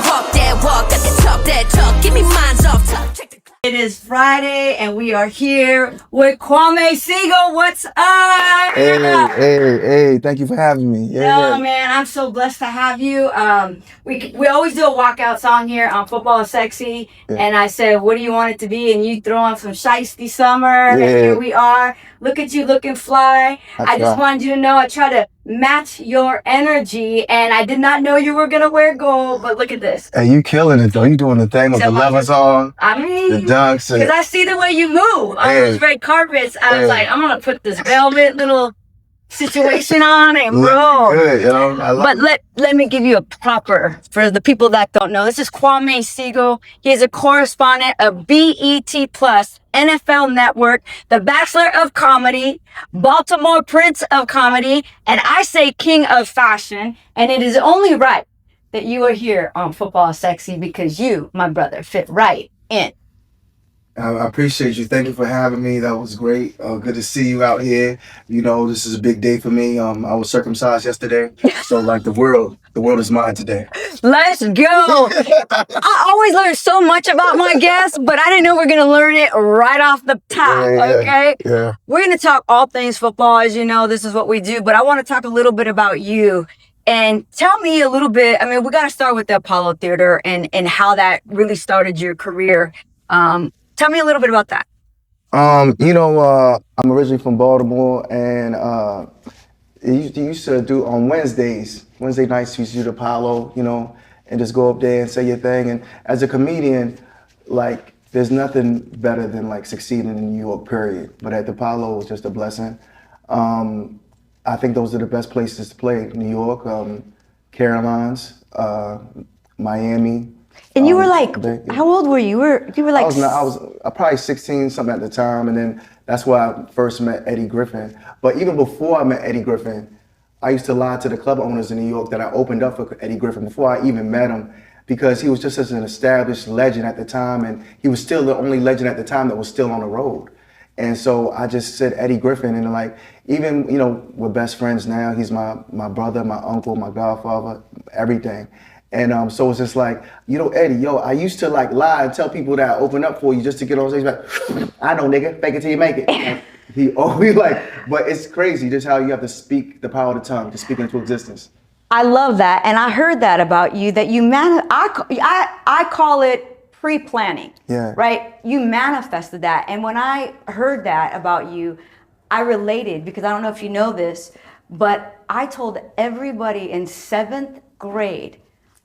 walk that walk, I can talk that talk. Give me minds off top. Check the. It is Friday, and we are here with Kwame Siegel. What's up? Hey, thank you for having me. No, man, I'm so blessed to have you. We always do a walkout song here on Football is Sexy, and I said, what do you want it to be? And you throw on some Shiesty Summer, and here we are. Look at you looking fly. I just wanted you to know I try to match your energy, and I did not know you were going to wear gold, but look at this. Hey, you killing it, though. You doing the thing with the levers on, the dunks. Because I see the way you move on those red carpets. I was like, I'm going to put this velvet little situation on and roll. Good, yo. But let me give you a proper, for the people that don't know. This is Kwame Siegel. He is a correspondent of BET Plus, NFL Network, the Bachelor of Comedy, Baltimore Prince of Comedy, and I say King of Fashion. And it is only right that you are here on Football is Sexy because you, my brother, fit right in. I appreciate you. Thank you for having me. That was great. Good to see you out here. You know, this is a big day for me. I was circumcised yesterday, so like the world is mine today. Let's go. I always learn so much about my guests, but I didn't know we are going to learn it right off the top, okay? Yeah. We're going to talk all things football. As you know, this is what we do, but I want to talk a little bit about you. And tell me a little bit, we got to start with the Apollo Theater and how that really started your career. Tell me a little bit about that. I'm originally from Baltimore, and it used to do on Wednesday nights, we used to do the Apollo, and just go up there and say your thing. And as a comedian, like, there's nothing better than like succeeding in New York, period. But at the Apollo, it was just a blessing. I think those are the best places to play. New York, Carolinas, Miami. And you were like, how old were you? You were like... I was probably 16 something at the time, and then that's where I first met Eddie Griffin. But even before I met Eddie Griffin, I used to lie to the club owners in New York that I opened up for Eddie Griffin before I even met him, because he was just such an established legend at the time, and he was still the only legend at the time that was still on the road. And so I just said Eddie Griffin, and like, even, we're best friends now. He's my brother, my uncle, my godfather, everything. And so it's just like, Eddie, I used to like lie and tell people that I opened up for you just to get on stage. Like, I know, nigga, fake it till you make it. And he always but it's crazy just how you have to speak the power of the tongue to speak into existence. I love that, and I heard that about you. That you I call it pre-planning. Yeah. Right. You manifested that, and when I heard that about you, I related, because I don't know if you know this, but I told everybody in 7th grade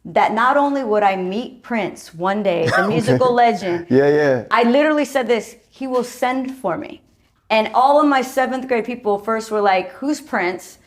that not only would I meet Prince one day, the musical legend. Yeah. I literally said this: he will send for me. And all of my 7th grade people first were like, "Who's Prince?"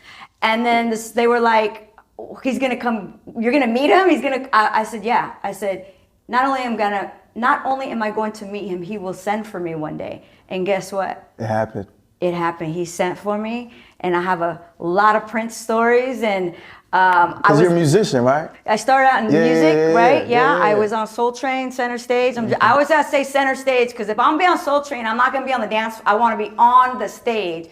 And then they were like, "He's gonna come. You're gonna meet him. He's gonna." I said, "Yeah." I said, not only am I going to meet him, he will send for me one day." And guess what? It happened. It happened. He sent for me, and I have a lot of Prince stories. And because you're a musician, right? I started out in music, right? Yeah. I was on Soul Train, center stage. I always have to say center stage, because if I'm be on Soul Train, I'm not going to be on the dance. I want to be on the stage.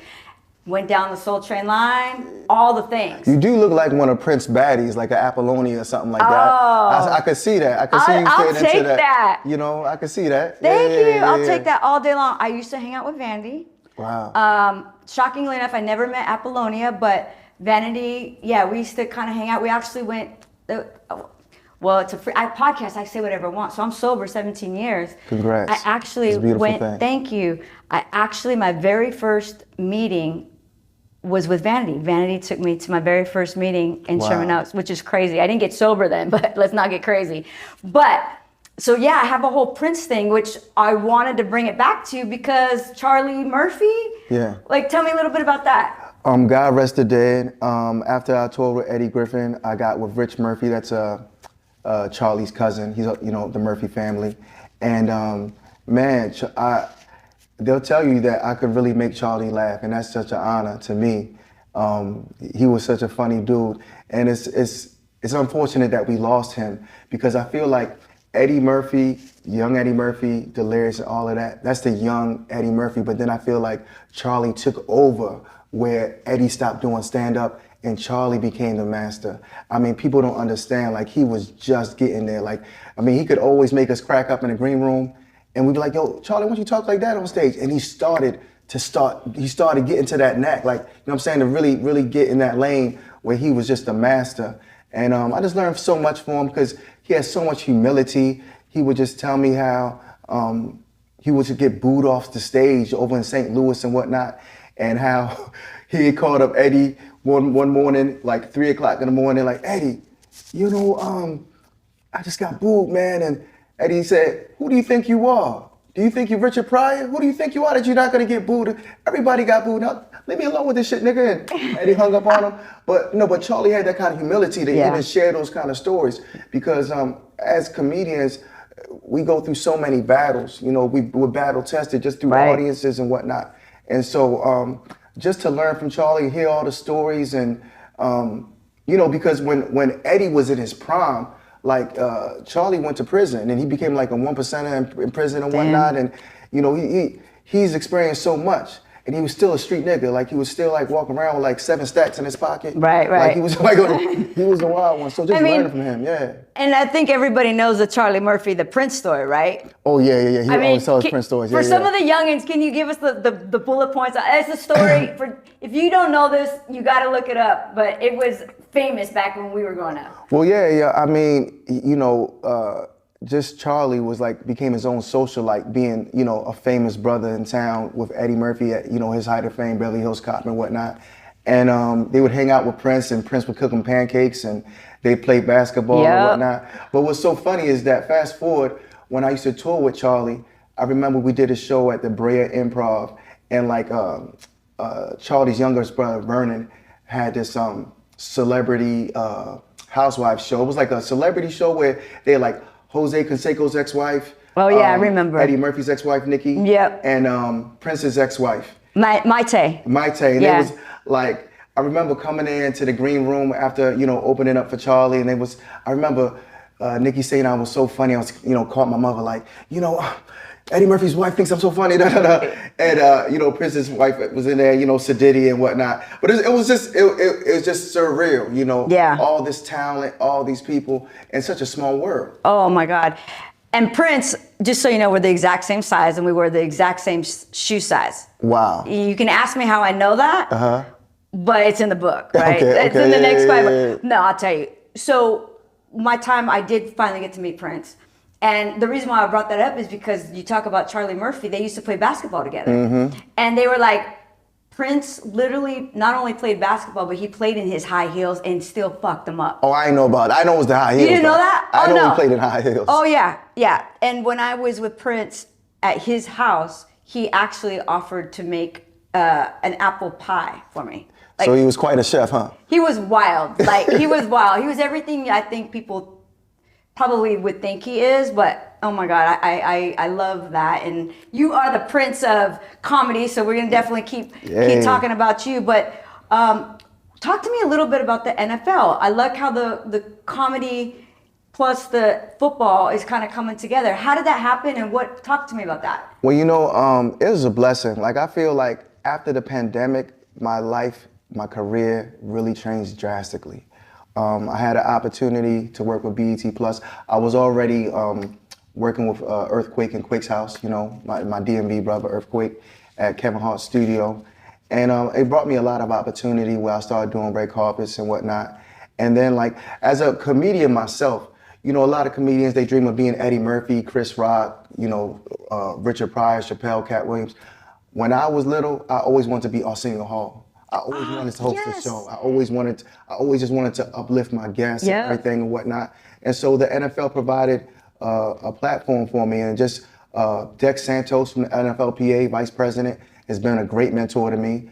Went down the Soul Train line, all the things. You do look like one of Prince baddies, like an Apollonia or something like that. I could see that. I could see you I'll fitting take into that. I could see that. Thank you. I'll take that all day long. I used to hang out with Vanity. Wow. Shockingly enough, I never met Apollonia, but Vanity, we used to kind of hang out. We actually went, it's a free podcast. I say whatever I want. So I'm sober 17 years. Congrats. I actually went, thank you. My very first meeting was with Vanity. Vanity took me to my very first meeting in Sherman Oaks, which is crazy. I didn't get sober then, but let's not get crazy. But so I have a whole Prince thing, which I wanted to bring it back to because Charlie Murphy. Yeah. Like, tell me a little bit about that. God rest the dead. After I toured with Eddie Griffin, I got with Rich Murphy. That's Charlie's cousin. He's the Murphy family, and they'll tell you that I could really make Charlie laugh, and that's such an honor to me. He was such a funny dude, and it's unfortunate that we lost him, because I feel like Eddie Murphy, young Eddie Murphy, Delirious and all of that, that's the young Eddie Murphy, but then I feel like Charlie took over where Eddie stopped doing stand-up and Charlie became the master. I mean, people don't understand, like he was just getting there. Like, I mean, he could always make us crack up in the green room and we'd be like, yo, Charlie, why don't you talk like that on stage? And he started getting to that knack, like, you know what I'm saying, to really, really get in that lane where he was just a master. And I just learned so much from him because he had so much humility. He would just tell me how he would get booed off the stage over in St. Louis and whatnot, and how he had called up Eddie one morning, like 3 o'clock in the morning, like, Eddie, you know, I just got booed, man. And Eddie said, who do you think you are? Do you think you're Richard Pryor? Who do you think you are that you're not gonna get booed? Everybody got booed. Now, leave me alone with this shit, nigga. And Eddie hung up on him. But no, but Charlie had that kind of humility to even share those kind of stories, because as comedians, we go through so many battles. You know, we're battle tested just through audiences and whatnot. And so just to learn from Charlie, hear all the stories, and you know, because when Eddie was in his prime, like Charlie went to prison and he became like a 1%er in prison and whatnot. And you know, he's experienced so much, and he was still a street nigga. Like he was still like walking around with like 7 stacks in his pocket. Right. Like he was like he was a wild one. So just learning from him, And I think everybody knows the Charlie Murphy, the Prince story, right? Oh yeah. He always tells Prince stories. For some of the youngins, can you give us the bullet points? It's a story for, if you don't know this, you got to look it up. But it was famous back when we were growing up. Well, yeah. I mean, you know, just Charlie was like, became his own socialite, being, you know, a famous brother in town with Eddie Murphy at, you know, his height of fame, Beverly Hills Cop and whatnot. And they would hang out with Prince, and Prince would cook them pancakes, and they played basketball and whatnot. But what's so funny is that fast forward, when I used to tour with Charlie, I remember we did a show at the Brea Improv, and like Charlie's youngest brother, Vernon, had this celebrity housewives show. It was like a celebrity show where they like Jose Canseco's ex-wife. Oh yeah, I remember. Eddie Murphy's ex-wife, Nikki. Yep. And Prince's ex-wife. Maite. And it was like, I remember coming into the green room after, you know, opening up for Charlie, and I remember Nikki saying I was so funny. I was, you know, caught my mother like, you know, Eddie Murphy's wife thinks I'm so funny, And, you know, Prince's wife was in there, you know, Sadiddy and whatnot. But it was just surreal, you know, all this talent, all these people in such a small world. Oh my God. And Prince, just so you know, we're the exact same size, and we were the exact same shoe size. Wow. You can ask me how I know that, but it's in the book, right? Okay, it's in the next 5. No, I'll tell you. So my time, I did finally get to meet Prince. And the reason why I brought that up is because you talk about Charlie Murphy, they used to play basketball together. And they were like, Prince literally not only played basketball, but he played in his high heels and still fucked them up. Oh, I know about it. I know it was the high heels. You didn't know that? I know he played in high heels. Oh, yeah. And when I was with Prince at his house, he actually offered to make an apple pie for me. Like, so he was quite a chef, huh? He was wild. Like, he was wild. He was everything I think people probably would think he is, but oh my God, I love that. And you are the Prince of comedy, so we're gonna definitely keep talking about you. But talk to me a little bit about the NFL. I like how the comedy plus the football is kind of coming together. How did that happen, and talk to me about that? Well, you know, it was a blessing. Like, I feel like after the pandemic, my life, my career really changed drastically. I had an opportunity to work with BET Plus. I was already working with Earthquake and Quake's house, you know, my DMV brother Earthquake at Kevin Hart's studio. And it brought me a lot of opportunity where I started doing red carpets and whatnot. And then, like, as a comedian myself, you know, a lot of comedians, they dream of being Eddie Murphy, Chris Rock, you know, Richard Pryor, Chappelle, Cat Williams. When I was little, I always wanted to be Arsenio Hall. I always wanted to host the show. I always just wanted to uplift my guests and everything and whatnot. And so the NFL provided a platform for me, and just Dex Santos from the NFLPA, vice president, has been a great mentor to me.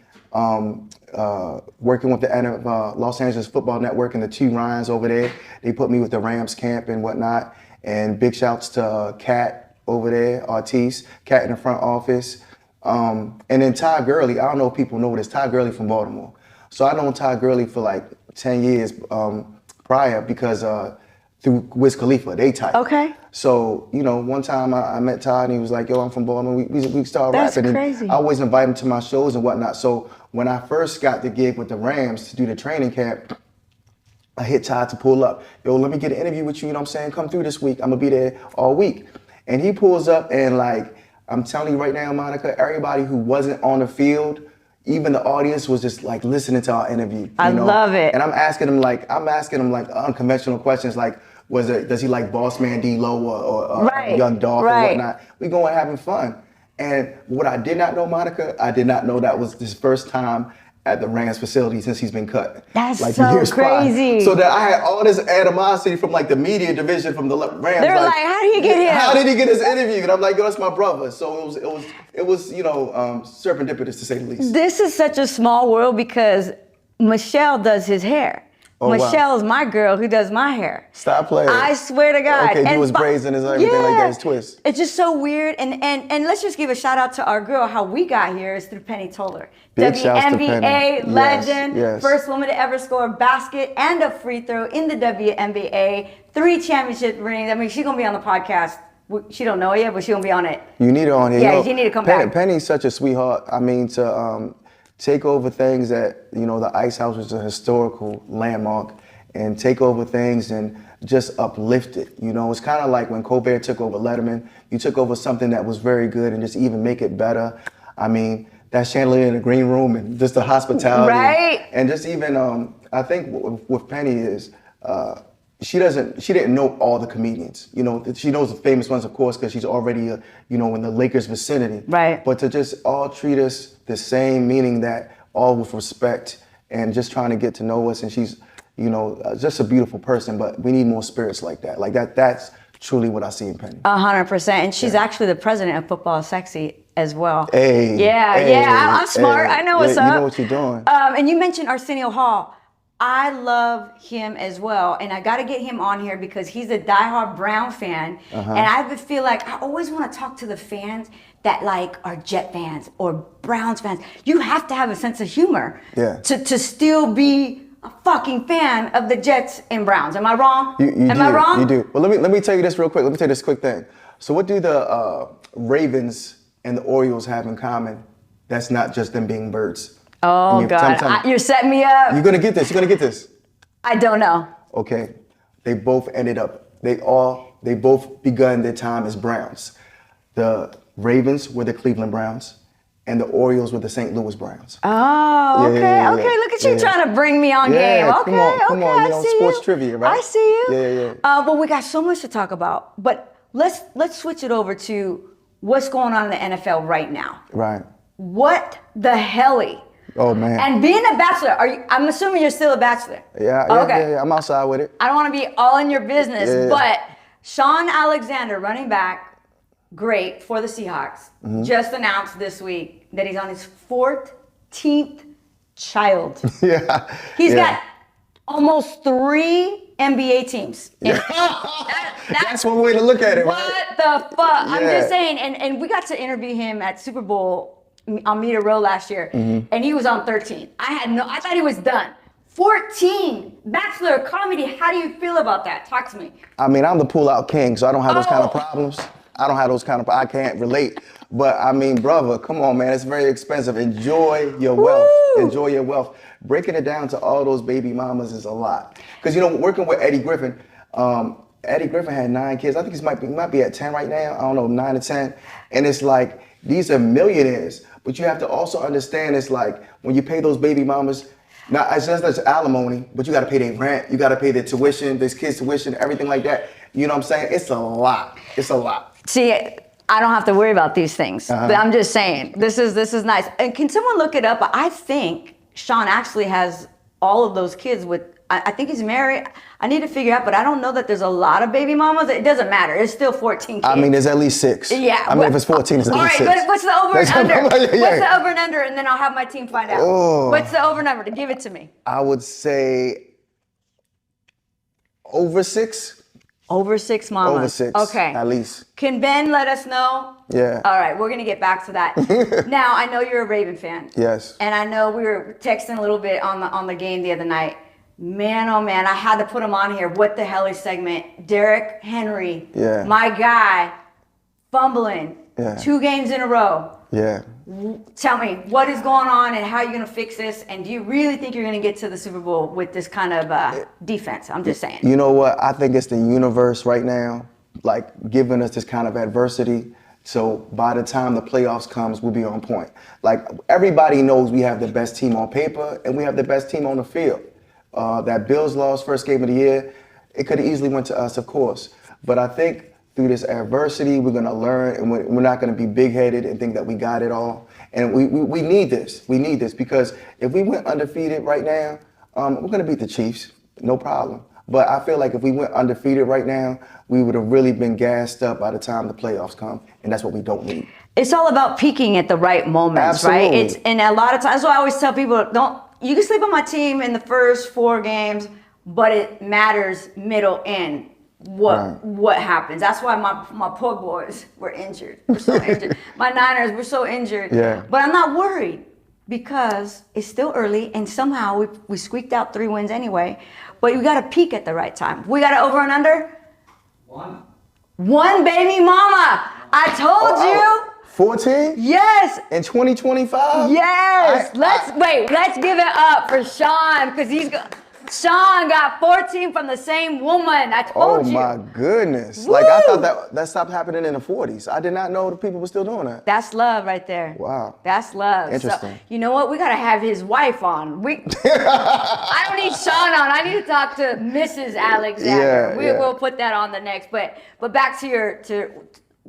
Working with the Los Angeles Football Network and the 2 Ryans over there, they put me with the Rams camp and whatnot. And big shouts to Kat over there, Artis, Kat in the front office. And then Ty Gurley, I don't know if people know this, Ty Gurley from Baltimore. So I known Ty Gurley for like 10 years prior, because through Wiz Khalifa. They tight. Okay. So, you know, one time I met Todd and he was like, yo, I'm from Baltimore. We started rapping. Crazy. And I always invite him to my shows and whatnot. So when I first got the gig with the Rams to do the training camp, I hit Todd to pull up. Yo, let me get an interview with you, you know what I'm saying? Come through this week. I'm gonna be there all week. And he pulls up and like, I'm telling you right now, Monica, everybody who wasn't on the field, even the audience was just like listening to our interview. I love it. And I'm asking him like unconventional questions like, does he like Boss Man D-Lo or Young Dolph or whatnot? We going having fun. And what I did not know, Monica, I did not know that was his first time at the Rams facility since he's been cut. That's like so years crazy. Prior. So that I had all this animosity from like the media division from the Rams. They're like, how did he get here? How did he get his interview? And I'm like, yo, that's my brother. So it was you know, serendipitous to say the least. This is such a small world because Michelle does his hair. Oh, Michelle is my girl who does my hair. Stop playing. I swear to God. Okay, do his braids and his everything like that, his twist. It's just so weird. And let's just give a shout out to our girl. How we got here is through Penny Toler. Big shouts to Penny. WNBA legend, Yes. first woman to ever score a basket and a free throw in the WNBA, 3 championship rings. I mean, she's gonna be on the podcast. She don't know it yet, but she's gonna be on it. You need her on here. Yeah, you need to come back. Penny's such a sweetheart. I mean, to take over things that, you know, the Ice House was a historical landmark, and take over things and just uplift it. You know, it's kind of like when Colbert took over Letterman, you took over something that was very good and just even make it better. I mean, that chandelier in the green room and just the hospitality. Right. And just even, I think with Penny is, she didn't know all the comedians. You know, she knows the famous ones, of course, because she's already, you know, in the Lakers vicinity. Right. But to just all treat us the same, meaning that all with respect and just trying to get to know us. And she's, you know, just a beautiful person, but we need more spirits like that. Like that's truly what I see in Penny. 100%. And she's actually the president of Football Sexy as well. Hey. Yeah, I'm smart. Hey. I know what's You up. know what you're doing. And you mentioned Arsenio Hall. I love him as well, and I got to get him on here because he's a diehard Brown fan, and I would feel like I always want to talk to the fans that like are Jet fans or Browns fans. You have to have a sense of humor to still be a fucking fan of the Jets and Browns. Am I wrong? Am I wrong? You do. Well, let me tell you this real quick. Let me tell you this quick thing. So what do the Ravens and the Orioles have in common? That's not just them being birds. Oh, God. You're setting me up. You're going to get this. You're going to get this. I don't know. Okay. They both they both begun their time as Browns. The Ravens were the Cleveland Browns, and the Orioles were the St. Louis Browns. Oh, okay. Yeah. Look at you trying to bring me on game. Okay, come on. You know, sports trivia, right? I see you. Yeah. Well, we got so much to talk about, but let's switch it over to what's going on in the NFL right now. Right. What the Helly? Oh, man. And being a bachelor, I'm assuming you're still a bachelor. Yeah, I'm outside with it. I don't want to be all in your business, but Shaun Alexander, running back, great for the Seahawks, just announced this week that he's on his 14th child. He's got almost 3 NBA teams. That's one way to look at it, right? What the fuck? I'm just saying, and we got to interview him at Super Bowl on Meter Row last year, and he was on 13. I thought he was done. 14, Bachelor of Comedy. How do you feel about that? Talk to me. I mean, I'm the pull-out king, so I don't have those kind of problems. I can't relate. But I mean, brother, come on, man. It's very expensive. Enjoy your wealth. Enjoy your wealth. Breaking it down to all those baby mamas is a lot. Because, you know, working with Eddie Griffin, Eddie Griffin had 9 kids. I think he might be at 10 right now. I don't know, 9 or 10. And it's like, these are millionaires. But you have to also understand, it's like, when you pay those baby mamas, now it's just that's alimony, but you got to pay their rent, you got to pay their tuition, this kid's tuition, everything like that. You know what I'm saying? It's a lot. See, I don't have to worry about these things. But I'm just saying, this is nice. And can someone look it up? I think Shaun actually has all of those kids with, I think he's married. I need to figure out, but I don't know that there's a lot of baby mamas. It doesn't matter. It's still 14 kids. I mean, there's at least 6. Yeah. I mean, if it's 14, it's at least 6. All right, what's the over and under? What's the over and under? And then I'll have my team find out. What's the over and under? Give it to me. I would say over 6. Over 6 mamas. Over 6. Okay. At least. Can Ben let us know? Yeah. All right, we're going to get back to that. Now, I know you're a Raven fan. Yes. And I know we were texting a little bit on the game the other night. Man, oh man, I had to put him on here. What the Helly segment? Derrick Henry, Yeah. my guy, fumbling 2 games in a row. Yeah. Tell me, what is going on and how are you going to fix this? And do you really think you're going to get to the Super Bowl with this kind of defense? I'm just saying. You know what? I think it's the universe right now, like giving us this kind of adversity. So by the time the playoffs comes, we'll be on point. Like everybody knows we have the best team on paper and we have the best team on the field. That Bills loss first game of the year, it could have easily went to us, of course. But I think through this adversity, we're going to learn, and we're not going to be big-headed and think that we got it all. And we need this. We need this because if we went undefeated right now, we're going to beat the Chiefs, no problem. But I feel like if we went undefeated right now, we would have really been gassed up by the time the playoffs come, and that's what we don't need. It's all about peaking at the right moments, Absolutely. right? And a lot of times, I always tell people, you can sleep on my team in the first 4 games, but it matters middle in what happens. That's why my poor boys were injured. We're so injured. My Niners were so injured. Yeah. But I'm not worried because it's still early and somehow we squeaked out 3 wins anyway. But you got to peak at the right time. We got to over and under? 1. 1, baby mama. I told you. 14? Yes. In 2025? Yes. Let's give it up for Shaun because Shaun got 14 from the same woman. I told you. Oh my goodness. Woo! Like I thought that stopped happening in the 40s. I did not know the people were still doing that. That's love right there. Wow. That's love. Interesting. So, you know what? We got to have his wife on. I don't need Shaun on. I need to talk to Mrs. Alexander. We'll put that on the next. But back to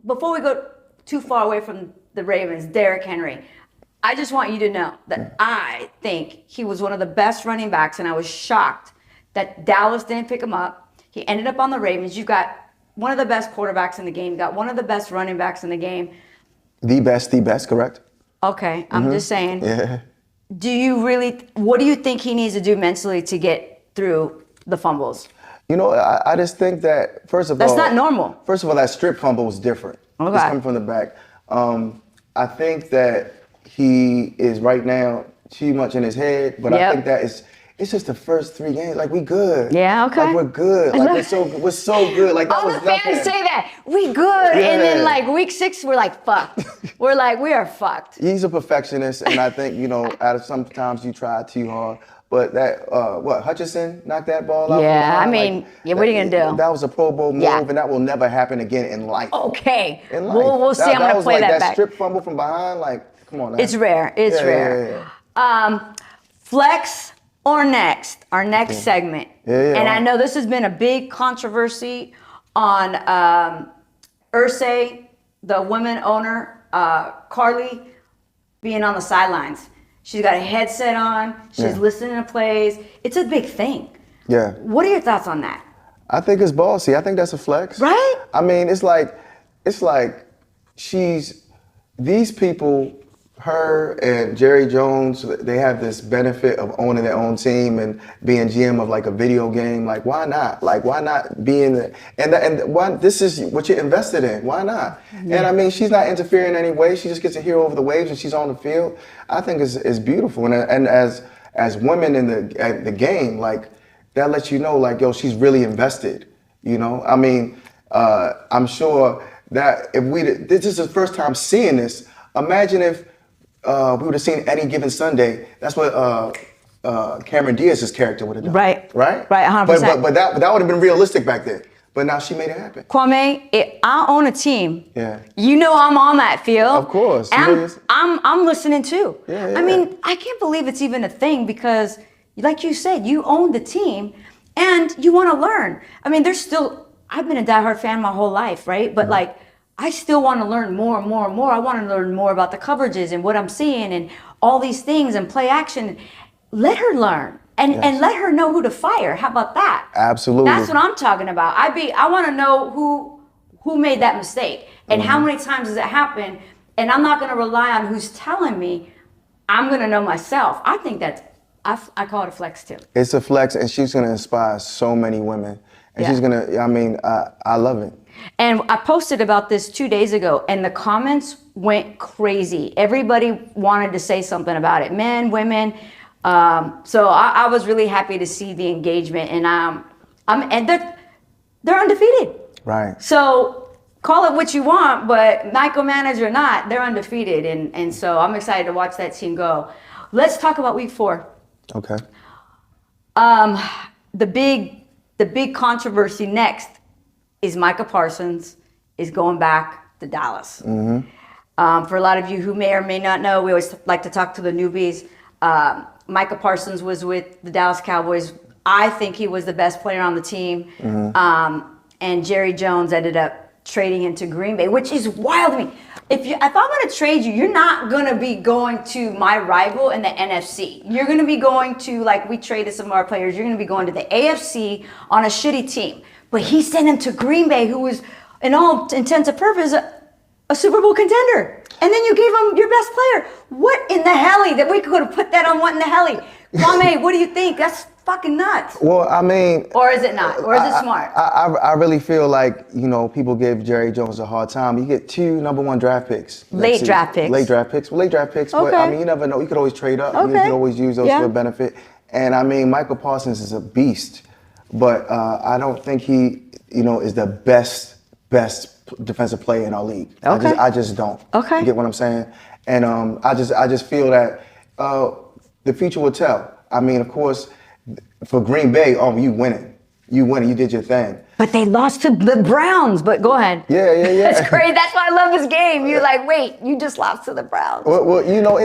before we go too far away from the Ravens, Derrick Henry. I just want you to know that I think he was one of the best running backs, and I was shocked that Dallas didn't pick him up. He ended up on the Ravens. You've got one of the best quarterbacks in the game. You got one of the best running backs in the game. The best, correct? Okay, I'm just saying. Yeah. What do you think he needs to do mentally to get through the fumbles? You know, I just think that, first of all... That's not normal. First of all, that strip fumble was different. Okay. It's coming from the back. I think that he is right now too much in his head, but I think that it's just the first 3 games. Like, we good. Yeah, okay. Like, we're good. Like, we're so good. Like, that All was the fans nothing. say that. We good. Yeah. And then, like, week 6, we're like, fucked. We're like, we are fucked. He's a perfectionist, and I think, sometimes you try too hard. But that, Hutchinson knocked that ball out? Yeah, from I behind? mean, what are you going to do? That was a Pro Bowl move, and that will never happen again in life. Okay. In life. We'll see. I'm going to play that back. That strip fumble from behind, like, come on now. It's rare. It's rare. Yeah. Flex or next? Our next segment. Yeah. And I know this has been a big controversy on Irsay, the women owner, Carlie, being on the sidelines. She's got a headset on. She's listening to plays. It's a big thing. Yeah. What are your thoughts on that? I think it's bossy. I think that's a flex. Right? I mean, it's like these people, her and Jerry Jones, they have this benefit of owning their own team and being GM of like a video game. Like, why not? Like, why not be in the, and why, this is what you're invested in. Why not? Yeah. And I mean, she's not interfering in any way. She just gets to hear over the waves and she's on the field. I think it's beautiful. And as women in the game, like, that lets you know, like, yo, she's really invested, I mean, I'm sure that this is the first time seeing this. Imagine if we would have seen Any Given Sunday. That's what Cameron Diaz's character would have done. Right. Right? Right, 100%. But that would have been realistic back then. But now she made it happen. Kwame, I own a team. Yeah. I'm on that field. Of course. And I'm listening too. Yeah. I mean, I can't believe it's even a thing because, like you said, you own the team and you want to learn. I mean, I've been a diehard fan my whole life, right? But like, I still want to learn more and more and more. I want to learn more about the coverages and what I'm seeing and all these things and play action. Let her learn and let her know who to fire. How about that? Absolutely. That's what I'm talking about. I want to know who made that mistake and how many times does it happen. And I'm not going to rely on who's telling me. I'm going to know myself. I think I call it a flex too. It's a flex, and she's going to inspire so many women. And she's going to, I love it. And I posted about this 2 days ago, and the comments went crazy. Everybody wanted to say something about it. Men, women, So I was really happy to see the engagement, and and they're undefeated. Right. So call it what you want, but micromanage or not, they're undefeated, and so I'm excited to watch that team go. Let's talk about week 4. Okay. The big controversy next is Micah Parsons is going back to Dallas. For a lot of you who may or may not know, we always like to talk to the newbies. Micah Parsons was with the Dallas Cowboys. I think he was the best player on the team. And Jerry Jones ended up trading him to Green Bay, which is wild to me. If I'm going to trade you, you're not going to be going to my rival in the NFC. You're going to be going to, like we traded some of our players, you're going to be going to the AFC on a shitty team. But he sent him to Green Bay, who was, in all intents and purposes, a Super Bowl contender. And then you gave him your best player. What in the Helly? That we could have put that on what in the Helly? Kwame, what do you think? That's fucking nuts. Well, I mean... Or is it not? Or is it smart? I really feel like, people give Jerry Jones a hard time. You get 2 number 1 draft picks. Late draft picks. Late draft picks. Well, late draft picks, Okay. but I mean, you never know. You could always trade up. You could always use those for benefit. And I mean, Michael Parsons is a beast, but I don't think he, is the best defensive player in our league. Okay. I just don't. Okay. You get what I'm saying? And I just feel that the future will tell. I mean, of course, for Green Bay, you winning. You did your thing. But they lost to the Browns. But go ahead. Yeah. That's great. That's why I love this game. You're like, wait, you just lost to the Browns. Well,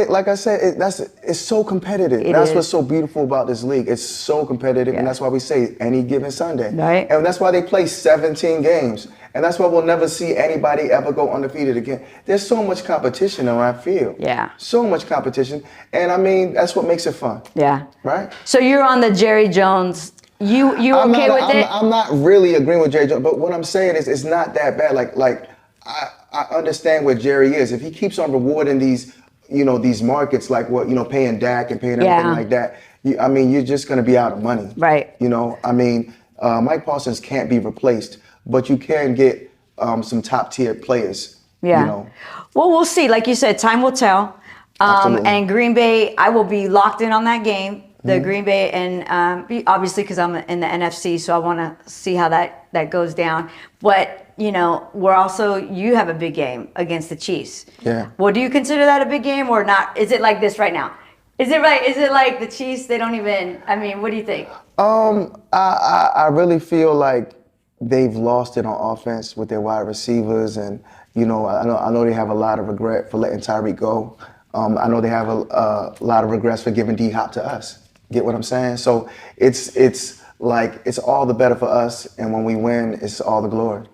like I said, it's so competitive. That's what's so beautiful about this league. It's so competitive, and that's why we say any given Sunday. Right. And that's why they play 17 games. And that's why we'll never see anybody ever go undefeated again. There's so much competition around field. Yeah. So much competition. And I mean, that's what makes it fun. Yeah. Right? So you're on the Jerry Jones. You okay with it? I'm not really agreeing with Jerry Jones, but what I'm saying is it's not that bad. Like I understand where Jerry is. If he keeps on rewarding these, these markets like what, paying Dak and paying everything like that, you're just going to be out of money. Right. Mike Parsons can't be replaced, but you can get some top tier players. Yeah. Well, we'll see. Like you said, time will tell. And Green Bay, I will be locked in on that game. The Green Bay, and obviously because I'm in the NFC, so I want to see how that goes down. But we're also, you have a big game against the Chiefs. Yeah. Well, do you consider that a big game or not? Is it like this right now? Is it right? Is it like the Chiefs? They don't even. I mean, what do you think? I really feel like they've lost it on offense with their wide receivers, and I know they have a lot of regret for letting Tyreek go. I know they have a lot of regrets for giving D-Hop to us. Get what I'm saying? So it's like it's all the better for us, and when we win, it's all the glory.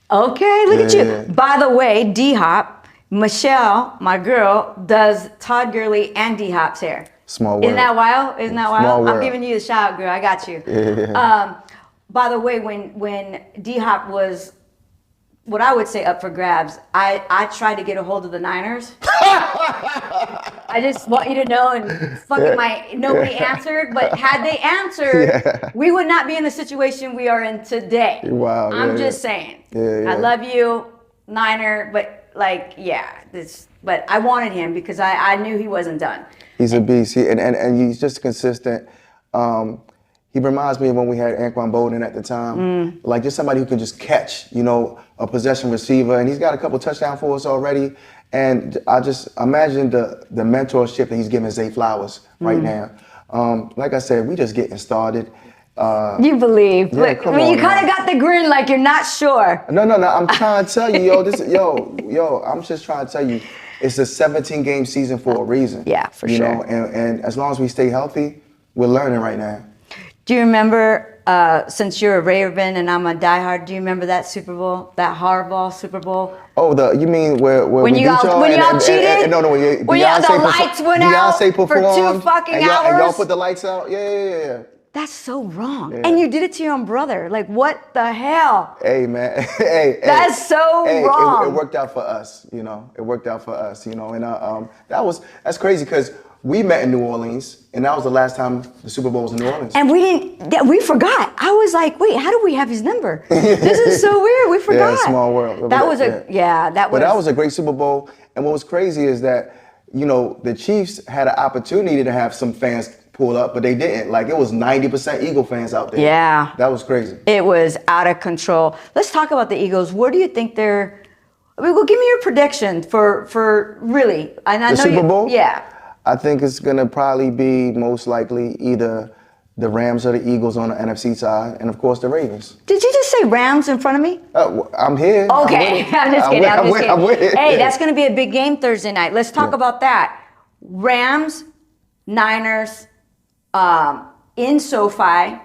Okay, look at you. Yeah. By the way, D-Hop, Michelle, my girl, does Todd Gurley and D-Hop's hair. Small world. Isn't that wild? Isn't that wild? Small world. I'm giving you the shout out, girl. I got you. Yeah. By the way, when D-Hop was what I would say up for grabs, I tried to get a hold of the Niners. I just want you to know, and nobody answered. But had they answered, we would not be in the situation we are in today. Wow. I'm just saying. Yeah. I love you, Niner, but but I wanted him because I knew he wasn't done. He's a beast. And he's just consistent. He reminds me of when we had Anquan Bolden at the time. Like just somebody who can just catch, a possession receiver. And he's got a couple touchdowns for us already. And I just imagine the mentorship that he's giving Zay Flowers right now. Like I said, we just getting started. You believe. Yeah, Look, you kind of got the grin like you're not sure. No. I'm trying to tell you, I'm just trying to tell you, it's a 17-game season for a reason. Yeah, for sure. And as long as we stay healthy, we're learning right now. Do you remember, since you're a Raven and I'm a diehard, do you remember that Super Bowl, that hardball Super Bowl? Oh, you mean where when we y'all beat y'all? When y'all cheated? No, when the lights went out Beyonce for performed, 2 fucking and hours? And y'all put the lights out? Yeah. That's so wrong. Yeah. And you did it to your own brother. Like, what the hell? Hey, man. That's so wrong. It worked out for us, It worked out for us, And that's crazy because we met in New Orleans, and that was the last time the Super Bowl was in New Orleans. And we forgot. I was like, wait, how do we have his number? This is so weird. We forgot. Yeah, small world. That was But that was a great Super Bowl. And what was crazy is that, the Chiefs had an opportunity to have some fans pull up, but they didn't. Like, it was 90% Eagle fans out there. Yeah. That was crazy. It was out of control. Let's talk about the Eagles. Where do you think they're... I mean, well, give me your prediction for really. And I The know Super Bowl? Yeah. I think it's going to probably be most likely either the Rams or the Eagles on the NFC side, and of course the Ravens. Did you just say Rams in front of me? I'm here. Okay, I'm just kidding. I'm with it. Hey, that's going to be a big game Thursday night. Let's talk about that. Rams, Niners, in SoFi.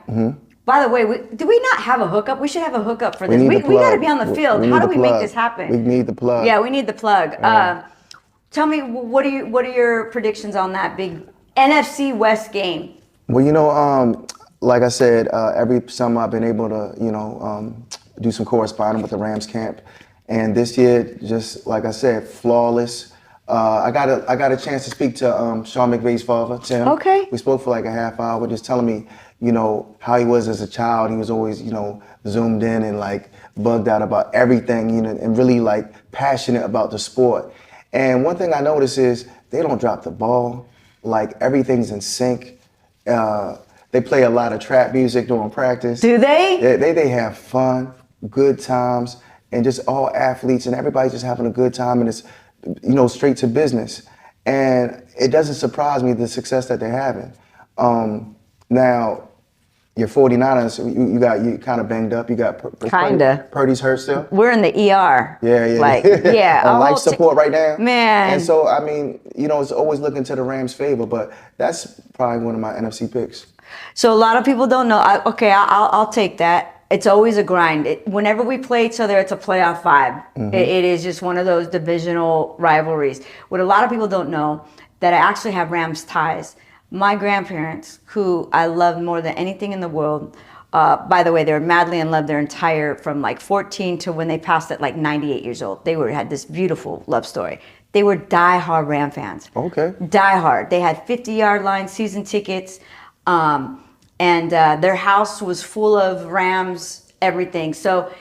By the way, do we not have a hookup? We should have a hookup for this. We got to be on the field. How do we make this happen? We need the plug. Yeah, we need the plug. Tell me, what are your predictions on that big NFC West game? Well, you know, like I said, every summer I've been able to, do some corresponding with the Rams camp, and this year, just like I said, flawless. I got a chance to speak to Sean McVay's father, Tim. Okay. We spoke for like a half hour, just telling me, how he was as a child. He was always, zoomed in and like bugged out about everything, and really like passionate about the sport. And one thing I notice is they don't drop the ball. Like, everything's in sync. They play a lot of trap music during practice. Do they? They have fun, good times, and just all athletes and everybody just having a good time, and it's, straight to business. And it doesn't surprise me the success that they're having. Now, your 49ers, you kind of banged up. You got Purdy's hurt still. We're in the ER. Yeah. Like, yeah. On life support right now. Man. And so, I mean, it's always looking to the Rams' favor, but that's probably one of my NFC picks. So a lot of people don't know. I'll take that. It's always a grind. Whenever we play each other, it's a playoff vibe. It is just one of those divisional rivalries. What a lot of people don't know, that I actually have Rams ties. My grandparents, who I love more than anything in the world, by the way, they were madly in love their entire, from like 14 to when they passed at like 98 years old. They had this beautiful love story. They were diehard Ram fans. Okay. Diehard. They had 50-yard line season tickets. And their house was full of Rams, everything. So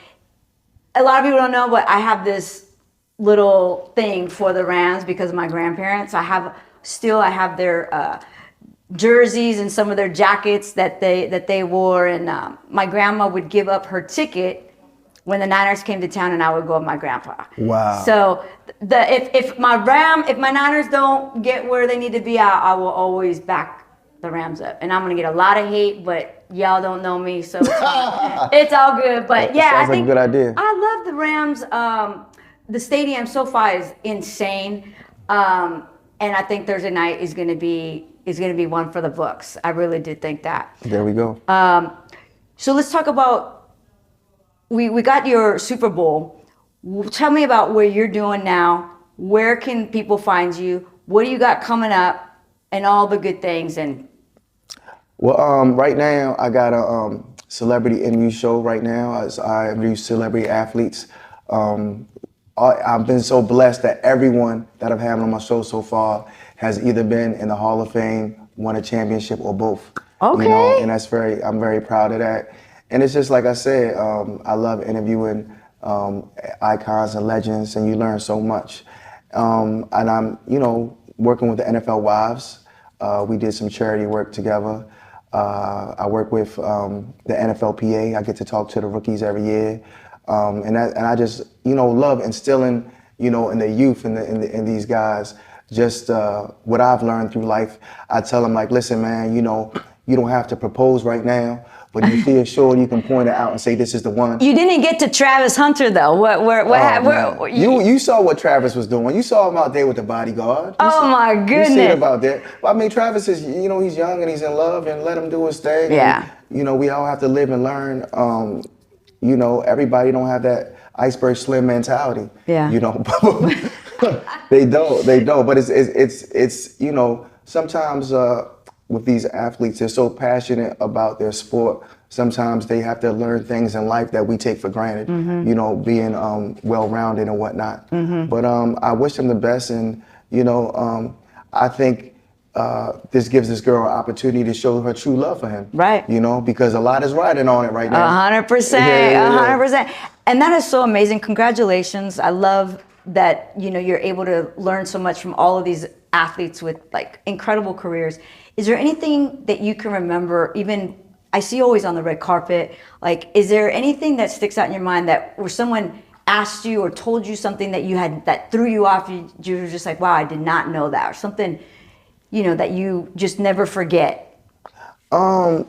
a lot of people don't know, but I have this little thing for the Rams because of my grandparents. I have their jerseys and some of their jackets that they wore. And my grandma would give up her ticket when the Niners came to town, and I would go with my grandpa. Wow. So if my Niners don't get where they need to be, I will always back the Rams up. And I'm going to get a lot of hate, but y'all don't know me, so it's all good. But yeah, I think like a good idea. I love the Rams. The stadium SoFi is insane. And I think Thursday night is going to be one for the books. I really do think that. There we go. So let's talk about, we got your Super Bowl. Tell me about where you're doing now. Where can people find you? What do you got coming up? And all the good things. And well, right now I got a celebrity interview show right now. As I interview celebrity athletes. I've been so blessed that everyone that I've had on my show so far has either been in the Hall of Fame, won a championship, or both. Okay. And I'm very proud of that. And it's just like I said, I love interviewing icons and legends, and you learn so much. And I'm, working with the NFL Wives. We did some charity work together. I work with the NFLPA. I get to talk to the rookies every year. And I just, love instilling, in the youth and in these guys, just what I've learned through life. I tell them, like, listen, man, you don't have to propose right now, but you feel sure you can point it out and say, this is the one. You didn't get to Travis Hunter, though. You saw what Travis was doing. You saw him out there with the bodyguard. My goodness. You see about that. Well, I mean, Travis is, he's young and he's in love, and let him do his thing. Yeah. And, we all have to live and learn. Everybody don't have that iceberg slim mentality. Yeah. They don't. But it's sometimes with these athletes, they're so passionate about their sport. Sometimes they have to learn things in life that we take for granted, being well-rounded and whatnot. But I wish them the best, and, I think this gives this girl an opportunity to show her true love for him. Right. Because a lot is riding on it right now. 100%. Yeah. 100%. And that is so amazing. Congratulations. I love that, you're able to learn so much from all of these athletes with like incredible careers. Is there anything that you can remember, even I see you always on the red carpet, like, is there anything that sticks out in your mind that where someone asked you or told you something that you had that threw you off, you were just like, wow, I did not know that, or something, you know, that you just never forget? I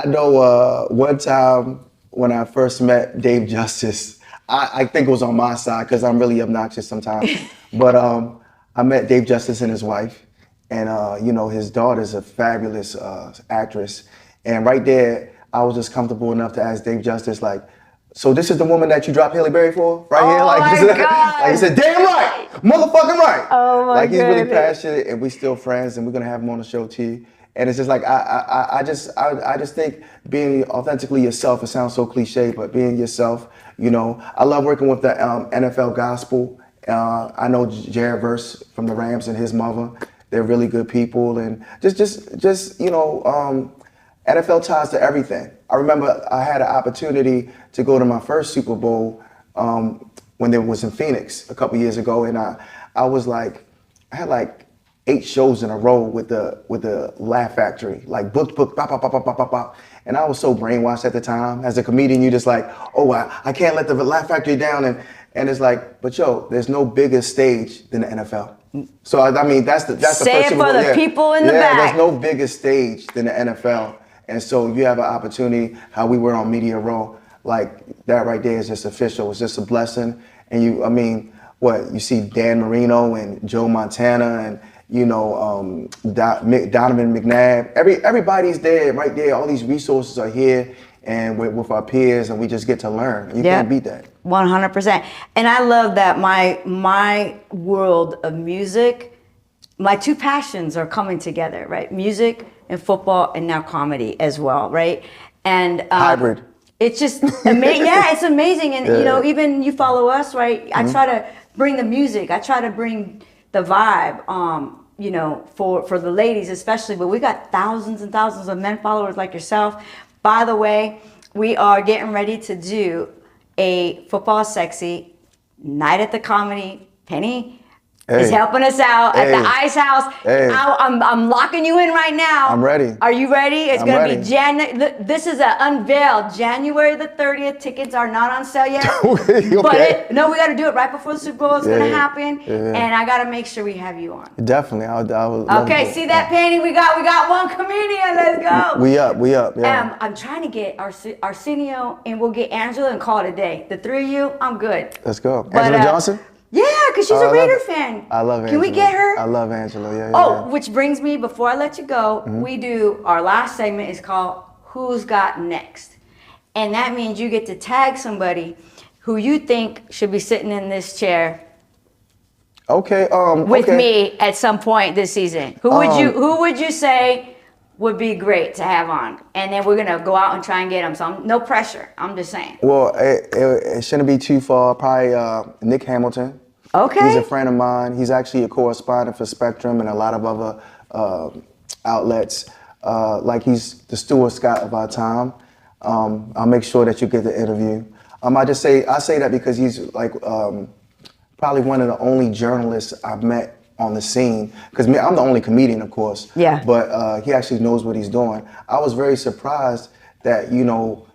know one time when I first met Dave Justice, I think it was on my side because I'm really obnoxious sometimes. But I met Dave Justice and his wife, and you know, his daughter's a fabulous actress. And right there, I was just comfortable enough to ask Dave Justice, like, so this is the woman that you dropped Halle Berry for, right here? Like, my God. Like he said, damn right, motherfucking right. Oh my Like he's really goodness. passionate, and we still friends, and we're gonna have him on the show too. And it's just like I just think being authentically yourself. It sounds so cliche, but being yourself. You know, I love working with the NFL Gospel. I know Jared Verse from the Rams and his mother. They're really good people, and just you know, NFL ties to everything. I remember I had an opportunity to go to my first Super Bowl when there was in Phoenix a couple years ago, and I was like, I had like 8 shows in a row with the Laugh Factory, like booked, pop, pop, pop, pop, pop, pop. And I was so brainwashed at the time. As a comedian, you just like, oh, I can't let the Laugh Factory down. And it's like, but yo, there's no bigger stage than the NFL. So I mean, that's the Say first it for the people in the back. There's no bigger stage than the NFL. And so you have an opportunity, how we were on Media Row, like that right there is just official. It's just a blessing. And I mean, what, you see Dan Marino and Joe Montana and, you know, Donovan McNabb. Everybody's there, right there. All these resources are here, and with our peers, and we just get to learn. You can't beat that. 100%. And I love that my world of music, my 2 passions are coming together, right? Music and football, and now comedy as well, right? And hybrid. It's just amazing. Yeah, it's amazing. And you know, even you follow us, right? I try to bring the music. I try to bring the vibe, you know, for the ladies especially, but we got thousands and thousands of men followers like yourself. By the way, we are getting ready to do a Football Sexy night at the Comedy. Penny is helping us out at the Ice House. I'm locking you in right now. I'm ready. Are you ready? It's going to be January. This is an unveil. January the 30th. Tickets are not on sale yet. Okay. But no, we got to do it right before the Super Bowl. It's going to happen. And I got to make sure we have you on. Definitely. I would love Okay, to. see that, Penny? We got one comedian. Let's go. We up. Yeah. I'm trying to get Arsenio, and we'll get Angela and call it a day. The 3 of you, I'm good. Let's go. But, Angela Johnson? Yeah, because she's a Raider fan. I love Angela. Can we get her? I love Angela, yeah. Oh, which brings me, before I let you go, we do, our last segment is called Who's Got Next? And that means you get to tag somebody who you think should be sitting in this chair Okay, with me at some point this season. Who would you say would be great to have on? And then we're gonna go out and try and get them. So no pressure. I'm just saying. Well, it shouldn't be too far. Probably Nick Hamilton. Okay. He's a friend of mine. He's actually a correspondent for Spectrum and a lot of other outlets. Like he's the Stuart Scott of our time. I'll make sure that you get the interview. I say that because he's like probably one of the only journalists I've met on the scene, because I'm the only comedian, of course. Yeah. But he actually knows what he's doing. I was very surprised that, you know,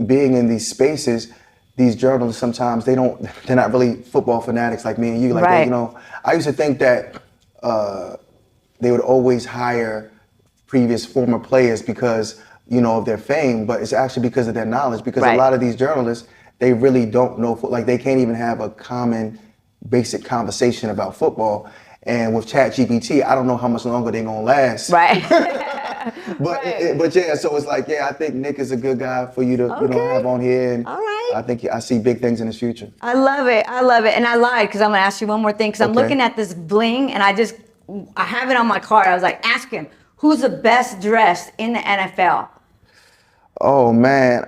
being in these spaces, these journalists sometimes they're not really football fanatics like me and you. Like right. They, you know, I used to think that they would always hire previous former players because, you know, of their fame, but it's actually because of their knowledge. Because right. a lot of these journalists, they really don't know, like they can't even have a common, basic conversation about football. And with ChatGPT, I don't know how much longer they're gonna last. Right. But yeah, so it's like, yeah, I think Nick is a good guy for you to you know, have on here. And all right. I think I see big things in his future. I love it. And I lied because I'm gonna ask you one more thing because I'm looking at this bling and I have it on my card. I was like, ask him, who's the best dressed in the NFL? Oh man,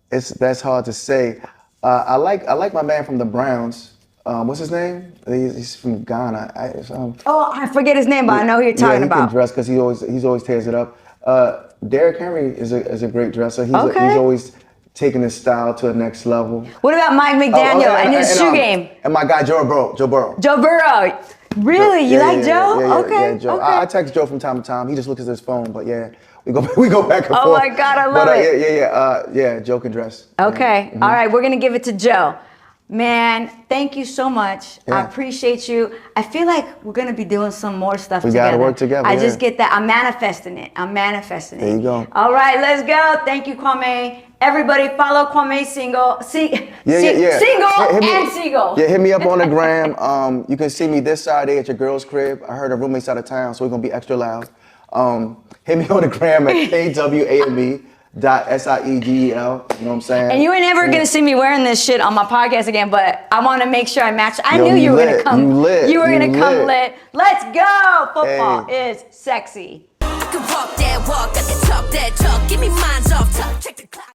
that's hard to say. I like my man from the Browns. What's his name? He's from Ghana. I forget his name, but I know who you're talking about. He can dress because he always tears it up. Derrick Henry is a great dresser. He's always taking his style to the next level. What about Mike McDaniel and his shoe game? And my guy Joe Burrow. Joe Burrow. Really? You like Joe? Yeah, Joe. Okay. I text Joe from time to time. He just looks at his phone, but yeah, we go back and forth. Oh my God, I love it. Yeah, Joe can dress. Okay. All right, we're gonna give it to Joe. Man, thank you so much. Yeah. I appreciate you. I feel like we're gonna be doing some more stuff together. We gotta work together. I just get that. I'm manifesting it. There you go. All right, let's go. Thank you, Kwame. Everybody follow Kwame Siegel. Siegel and Siegel. Yeah, hit me up on the gram. You can see me this Saturday at your girl's crib. I heard her roommate's out of town, so we're gonna be extra loud. Hit me on the gram at KWAME.SIEGEL. You know what I'm saying? And you ain't never gonna see me wearing this shit on my podcast again, but I want to make sure I match. I knew you were gonna come. You were gonna come lit. Let's go. Football is sexy. I can walk that walk, I can talk that talk. Give me minds off top. Check the clock.